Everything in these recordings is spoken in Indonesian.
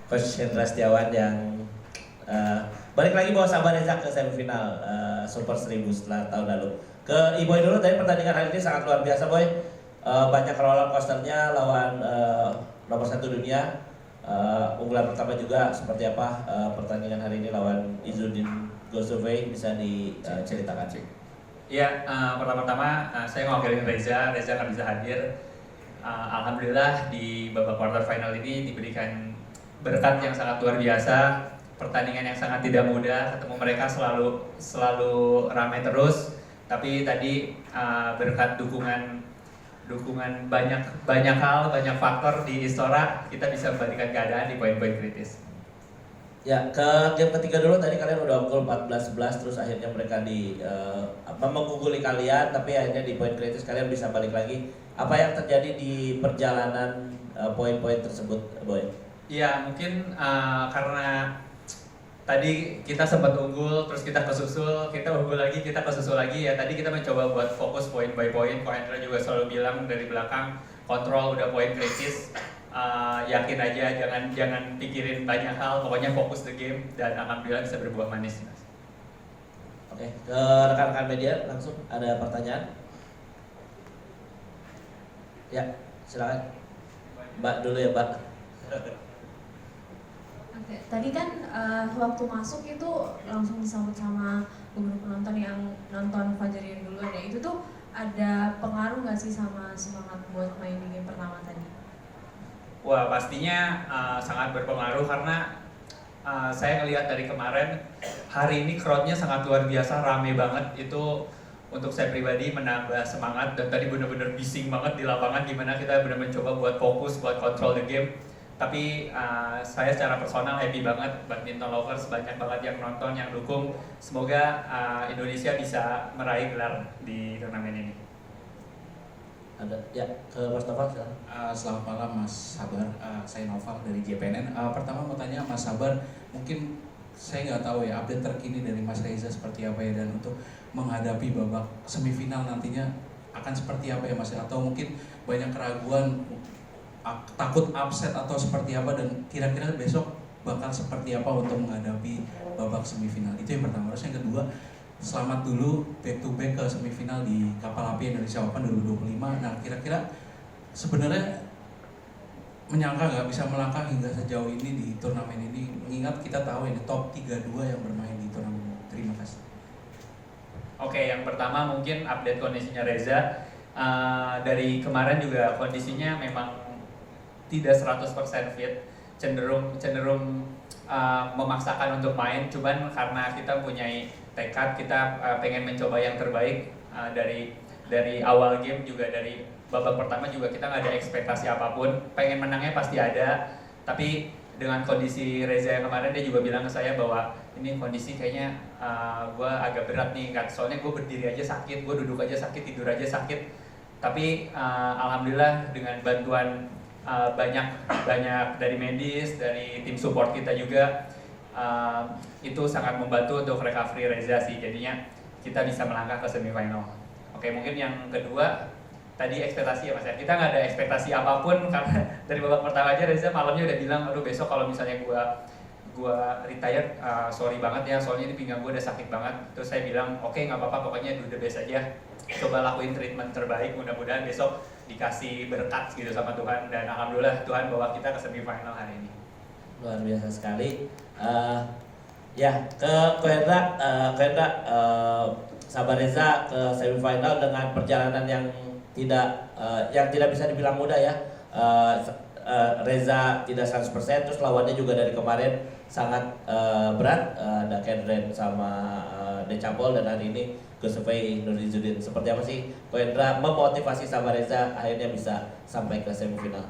Coach Hendra Setiawan yang balik lagi bawa Sabareza ke semifinal Super 1000 setelah tahun lalu. Ke Iboy dulu, tadi pertandingan hari ini sangat luar biasa Boy. Banyak roller coasternya lawan nomor 1 dunia. Unggulan pertama juga seperti apa pertandingan hari ini lawan Izzuddin Gozovey, bisa diceritakan sih? Iya, pertama-tama saya ngewakilin Reza nggak bisa hadir. Alhamdulillah di babak quarter final ini diberikan berkat yang sangat luar biasa, pertandingan yang sangat tidak mudah, ketemu mereka selalu ramai terus. Tapi tadi berkat dukungan banyak hal, banyak faktor di Istora, kita bisa membalikan keadaan di poin-poin kritis. Ya, ke game ketiga dulu, tadi kalian udah unggul 14-11, terus akhirnya mereka mengungguli kalian, tapi akhirnya di poin kritis kalian bisa balik lagi. Apa yang terjadi di perjalanan poin-poin tersebut, Boy? Iya, mungkin karena tadi kita sempat unggul, terus kita kesusul, kita unggul lagi, kita kesusul lagi. Ya tadi kita mencoba buat fokus poin by poin. Ko Hendra juga selalu bilang dari belakang, kontrol udah poin kritis. Yakin aja, jangan pikirin banyak hal, pokoknya fokus the game, dan alhamdulillah bisa berbuah manis. Oke, ke rekan-rekan media langsung ada pertanyaan. Ya, silakan. Mbak dulu ya, Mbak. Oke, tadi kan waktu masuk itu langsung disambut sama beberapa penonton yang nonton Fajarian duluan ya. Itu tuh ada pengaruh nggak sih sama semangat buat main di game pertama tadi? Wah, pastinya sangat berpengaruh karena saya ngelihat dari kemarin, hari ini crowd-nya sangat luar biasa, rame banget. Itu untuk saya pribadi menambah semangat, dan tadi benar-benar bising banget di lapangan, gimana kita benar-benar mencoba buat fokus, buat control the game. Tapi saya secara personal happy banget, badminton lovers banyak banget yang nonton, yang dukung. Semoga Indonesia bisa meraih gelar di turnamen ini. Ada, ya, ke Mas Noval silakan. Selamat malam Mas Sabar, saya Noval dari JPNN. Pertama mau tanya Mas Sabar, mungkin saya nggak tahu ya update terkini dari Mas Reza seperti apa ya, dan untuk menghadapi babak semifinal nantinya akan seperti apa ya Mas, atau mungkin banyak keraguan, takut upset atau seperti apa, dan kira-kira besok bakal seperti apa untuk menghadapi babak semifinal. Itu yang pertama. Terus yang kedua, selamat dulu back to back ke semifinal di Kapal Api Indonesia Open 2025. Nah, kira-kira sebenarnya menyangka nggak bisa melangkah hingga sejauh ini di turnamen ini, mengingat kita tahu ini top 32 yang bermain di turnamen ini. Terima kasih. Oke, yang pertama mungkin update kondisinya Reza. Dari kemarin juga kondisinya memang tidak 100% fit, cenderung memaksakan untuk main. Cuman karena kita punya tekad, kita pengen mencoba yang terbaik. Dari awal game juga, dari babak pertama juga kita nggak ada ekspektasi apapun, pengen menangnya pasti ada. Tapi dengan kondisi Reza yang kemarin, dia juga bilang ke saya bahwa ini kondisi kayaknya gue agak berat nih, soalnya gue berdiri aja sakit, gue duduk aja sakit, tidur aja sakit. Tapi alhamdulillah dengan bantuan banyak dari medis, dari tim support kita juga, itu sangat membantu untuk recovery Reza sih. Jadinya kita bisa melangkah ke semifinal. Oke, mungkin yang kedua tadi ekspektasi ya Mas ya. Kita nggak ada ekspektasi apapun karena dari babak pertama aja Reza malamnya udah bilang, aduh besok kalau misalnya gua retired, sorry banget ya, soalnya ini pinggang gua udah sakit banget. Terus saya bilang, oke, nggak apa-apa, pokoknya do the best aja. Coba lakuin treatment terbaik, mudah-mudahan besok dikasih berkat gitu sama Tuhan, dan alhamdulillah Tuhan bawa kita ke semifinal hari ini. Luar biasa sekali. Ya, ke Hendra, Sabareza ke semifinal dengan perjalanan yang tidak bisa dibilang mudah ya. Reza tidak 100%, terus lawannya juga dari kemarin sangat berat, ada Kendren sama Decapol, dan hari ini Gozovey Izzuddin. Seperti apa sih Ko Hendra memotivasi Sabareza akhirnya bisa sampai ke semifinal?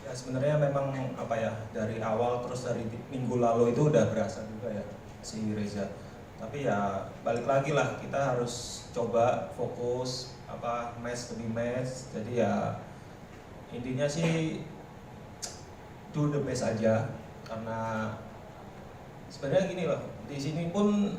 Ya sebenarnya memang apa ya, dari awal terus dari minggu lalu itu udah berasa juga ya si Reza. Tapi ya balik lagi lah, kita harus coba fokus match demi match. Jadi ya intinya sih do the best aja, karena sebenarnya gini loh, di sini pun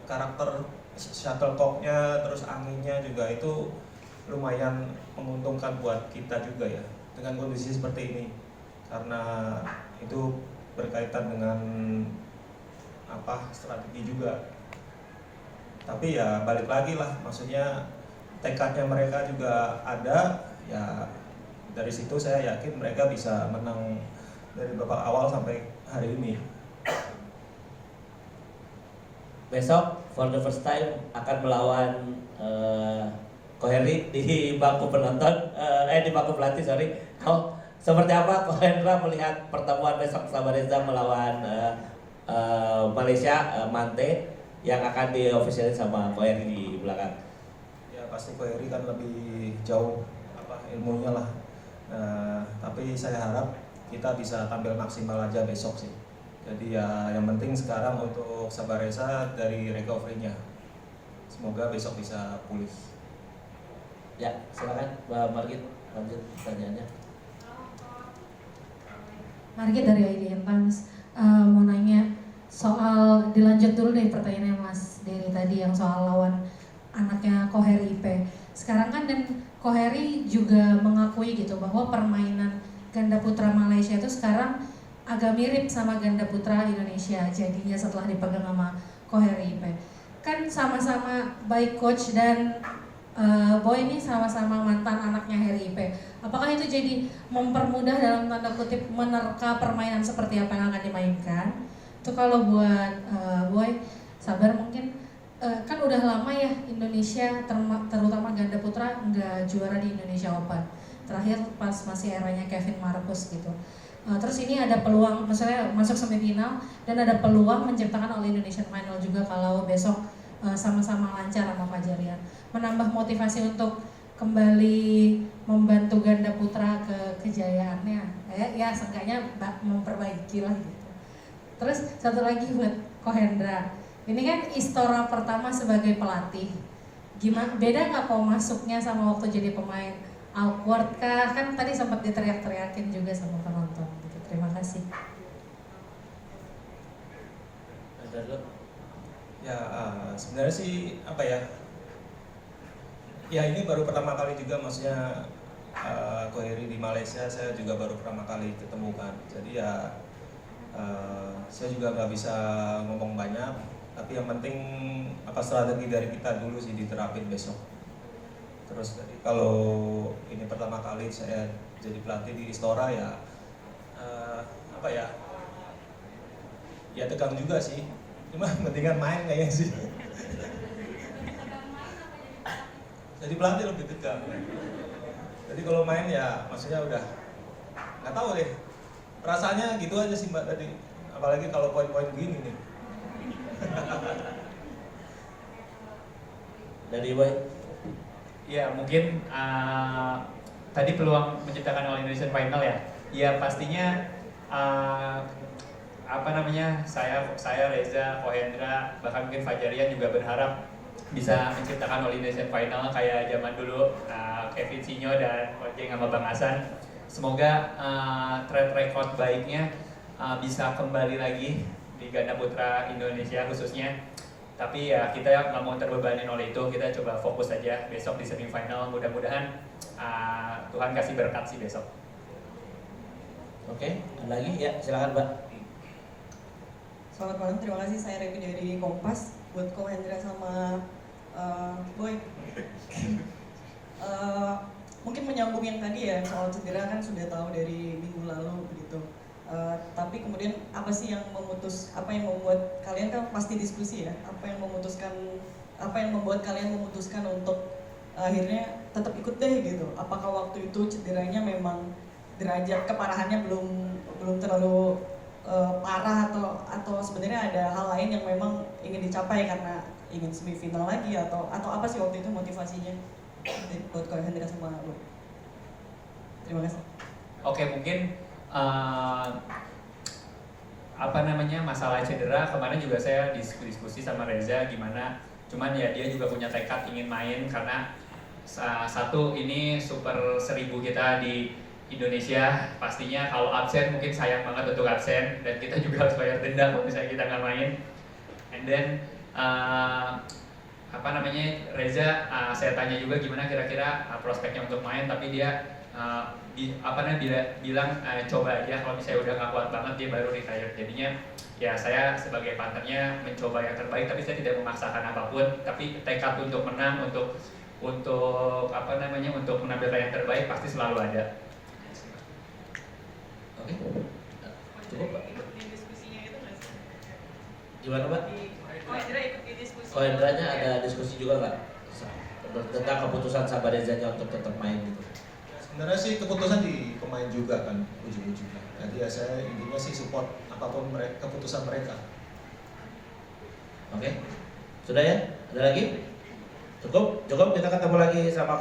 karakter shuttlecocknya terus anginnya juga itu lumayan menguntungkan buat kita juga ya dengan kondisi seperti ini, karena itu itu berkaitan dengan strategi juga. Tapi ya balik lagi lah, maksudnya tekadnya mereka juga ada, ya dari situ saya yakin mereka bisa menang dari babak awal sampai hari ini. Besok for the first time akan melawan Koheri di bangku penonton, di bangku pelatih, sorry. Seperti apa Kohendra melihat pertemuan besok Sabareza melawan Malaysia, Mante, yang akan diofisialin sama Koheri di belakang? Ya pasti Koheri kan lebih jauh ilmunya lah. Tapi saya harap kita bisa tampil maksimal aja besok sih. Jadi ya yang penting sekarang untuk Sabareza dari recovery-nya. Semoga besok bisa pulih. Ya, silakan Mbak Margit lanjut pertanyaannya. Margit dari IDN Times, mau nanya soal, dilanjut dulu deh pertanyaannya Mas Dery tadi yang soal lawan anaknya Koheri IP. Sekarang kan dan Koheri juga mengakui gitu bahwa permainan ganda putra Malaysia itu sekarang agak mirip sama ganda putra Indonesia jadinya setelah dipegang sama Koheri IP. Kan sama-sama baik coach dan Boy ini sama-sama mantan anaknya Harry IP. Apakah itu jadi mempermudah dalam tanda kutip menerka permainan seperti apa yang akan dimainkan? Itu kalau buat Boy, Sabar mungkin kan udah lama ya Indonesia terutama ganda putra nggak juara di Indonesia Open. Terakhir pas masih eranya Kevin Marcus gitu. Terus ini ada peluang, maksudnya masuk semifinal dan ada peluang menciptakan All Indonesian Final juga kalau besok sama-sama lancar sama Fajarian, menambah motivasi untuk kembali membantu ganda putra ke kejayaannya, ya seenggaknya memperbaiki lah gitu. Terus satu lagi buat Kohendra, ini kan Istora pertama sebagai pelatih, gimana beda nggak kok masuknya sama waktu jadi pemain? Awkward kah? Kan tadi sempat diteriak-teriakin juga sama penonton gitu. Terima kasih. Ya sebenarnya sih ya ini baru pertama kali juga, maksudnya Koheri di Malaysia saya juga baru pertama kali ketemu kan. Jadi ya saya juga nggak bisa ngomong banyak, tapi yang penting strategi dari kita dulu sih diterapin besok. Terus kalau ini pertama kali saya jadi pelatih di Istora ya ya tegang juga sih, cuma mendingan main kayaknya sih. Jadi pelatih lebih tegang. Jadi kalau main ya maksudnya udah nggak tahu deh, perasaannya gitu aja sih Mbak tadi, apalagi kalau poin-poin gini nih. Dari Boy. Ya mungkin tadi peluang menciptakan All Indonesian Final ya. Ya pastinya saya Reza, Kohendra, bahkan mungkin Fajarian juga berharap bisa menciptakan All Indonesian Final kayak zaman dulu Kevin Sinyo dan Ojeng sama Bang Hasan. Semoga track record baiknya bisa kembali lagi di ganda putra Indonesia khususnya. Tapi ya kita nggak mau terbebanin oleh itu, kita coba fokus aja besok di semifinal. Mudah-mudahan Tuhan kasih berkat sih besok. Oke, ada lagi? Ya, silakan Mbak. Selamat malam, terima kasih. Saya Revi dari Kompas. Buat Kohendra sama Boy. Mungkin menyambung yang tadi ya, soal cedera kan sudah tahu dari minggu lalu begitu. Tapi kemudian apa yang membuat kalian, kan pasti diskusi ya, apa yang membuat kalian memutuskan untuk akhirnya tetap ikut deh gitu. Apakah waktu itu cederanya memang derajat keparahannya belum terlalu parah atau sebenarnya ada hal lain yang memang ingin dicapai karena ingin semifinal lagi atau apa sih waktu itu motivasinya buat Kohendra sama lu? Terima kasih. Oke, mungkin masalah cedera kemarin juga saya diskusi sama Reza gimana, cuman ya dia juga punya tekad ingin main karena satu ini Super 1000 kita di Indonesia, pastinya kalau absen mungkin sayang banget untuk absen dan kita juga harus bayar denda kalau misalnya kita nggak main. And then Reza saya tanya juga gimana kira-kira prospeknya untuk main, tapi dia bilang coba aja, kalau misalnya udah nggak kuat banget dia baru retire. Jadinya ya saya sebagai partnernya mencoba yang terbaik, tapi saya tidak memaksakan apapun, tapi tekad untuk menang, untuk untuk menampilkan yang terbaik pasti selalu ada. Oke. Cukup Pak. Ikut di diskusinya itu nggak sih? Gimana Pak? Oh, Indra ikut di diskusi. Oh, Indranya ada diskusi juga nggak tentang keputusan Sabarezanya untuk tetap main gitu? Sebenarnya sih keputusan di pemain juga kan ujung-ujungnya. Jadi ya saya intinya sih support apapun keputusan mereka. Oke, sudah ya? Ada lagi? Cukup? Cukup, kita ketemu lagi sama